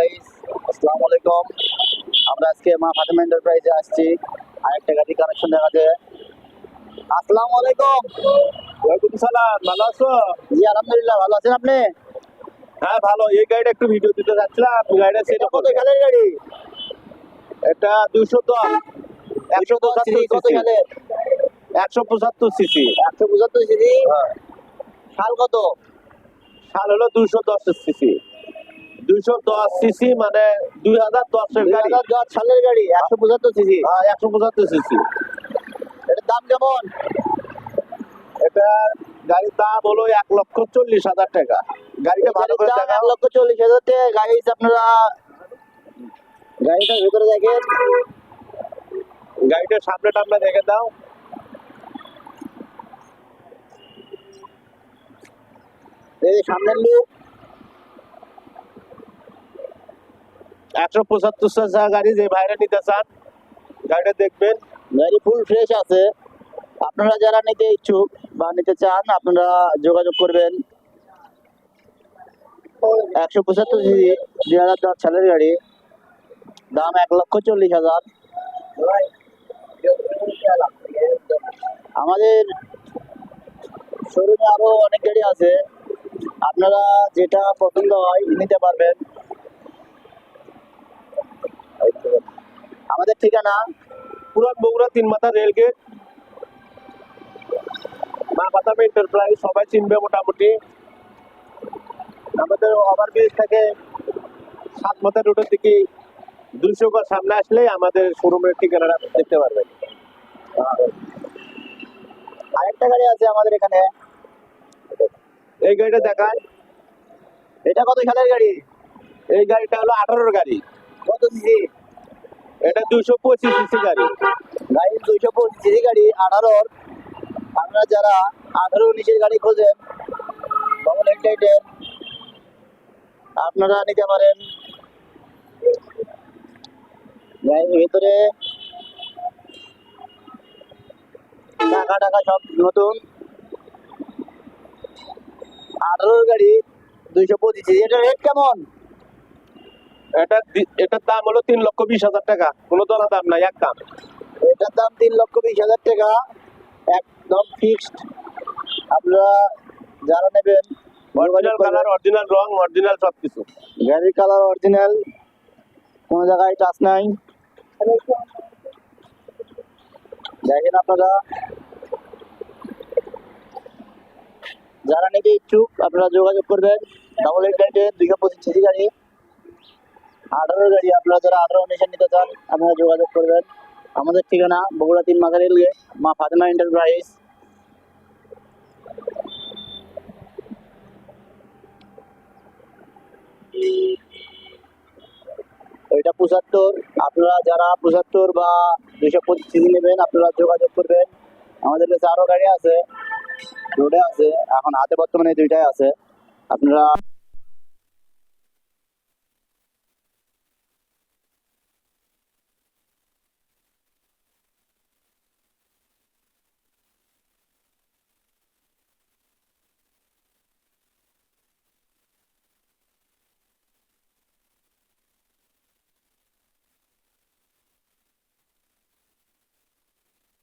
Guys, আসসালামু আলাইকুম। আমরা আজকে মা ফাতেমা এন্টারপ্রাইজে আসছি আরেকটা গাড়ি কালেকশন দেখাতে। আসসালামু আলাইকুম। ওয়ালাইকুম সালাম, ভালো আছো? জি আলহামদুলিল্লাহ, ভালো আছেন আপনি? হ্যাঁ ভালো। এই গাড়িটা একটু ভিডিও দিতে যাচ্ছিলাম, গাড়িটা সেল এটা কত করবে। সালের গাড়ি? এটা 210 210 সিসি কত সালের? 175 সিসি। 175 সিসি। সাল কত? সাল হলো 210 সিসি। 210 সিসি মানে 2010 এর গাড়ি। 2010 সালের গাড়ি 175 সিসি। 175 সিসি। এটার দাম কেমন? এটা গাড়ির দাম হলো 1,40,000 টাকা। গাড়িটা ভালো করে দেখা। 1,40,000 টাকা। গাইস আপনারা গাড়িটার ভিতরে দেখেন। গাড়িটার সামনে টামনে দেখে দাও। এই যে সামনের লুক। 175 সিসি গাড়ি, যে ভাইরা নিতে চান গাড়িটা দেখবেন। গাড়ি ফুল ফ্রেশ আছে। আপনারা যারা নিতে ইচ্ছুক বা নিতে চান আপনারা যোগাযোগ করবেন। 175 সিসি 2010 সালের গাড়ি, দাম 1,40,000। আমাদের শোরুমে আরো অনেক গাড়ি আছে, আপনারা যেটা পছন্দ হয় নিতে পারবেন। আমাদের ঠিকানা পুরান বগুড়া 3 মাথা রেলগেট, মা ফাতেমা এন্টারপ্রাইজ, সবাই চিনবে মোটামুটি। আমাদের ওভারব্রিজ থেকে 7 মাথা রোডের দিকে 200 গজ সামনে আসলেই আমাদের শোরুমের ঠিকানাটা দেখতে পারবেন। আরেকটা গাড়ি আছে আমাদের এখানে। এই গাড়িটা দেখায়। এটা কত সালের গাড়ি? এই গাড়িটা হলো 18 গাড়ি। কত সিসি? এটা 225 সিসি গাড়ি। গাড়ি 225 সিসি গাড়ি 18। আপনারা যারা 18-19 গাড়ি খোঁজেন ডবল হেডলাইটের, আপনারা নিতে পারেন। গাড়ির ভিতরে টাকা সব নতুন। 18 গাড়ি 225 সিসি। এটা রেট কেমন? এটার দাম হলো 3,20,000 টাকা। কোনো দরা দাম নাই, এক দাম। এটার দাম 3,20,000 টাকা, একদম ফিক্সড। আপনারা যারা নেবেন অরিজিনাল কালার, অরিজিনাল রং, অরিজিনাল সবকিছু। গাড়ির কালার অরিজিনাল, কোনো জায়গায় টাচ নাই। দেখেন আপনারা যারা নিতে ইচ্ছুক আপনারা যোগাযোগ করবেন। ডাবল হেডলাইটের 225 সিসি গাড়ি 18 গাড়ি। আপনারা যারা 18-19 নিতে চান আপনারা যোগাযোগ করবেন। আমাদের ঠিকানা বগুড়া 3 মাথা রেলগেট, মা ফাতেমা এন্টারপ্রাইজ। ওইটা 75। আপনারা যারা 75 বা 225 সিসি নেবেন আপনারা যোগাযোগ করবেন। আমাদের কাছে আরো গাড়ি আছে, রোডে আছে, এখন হাতে বর্তমানে 2টাই আছে। আপনারা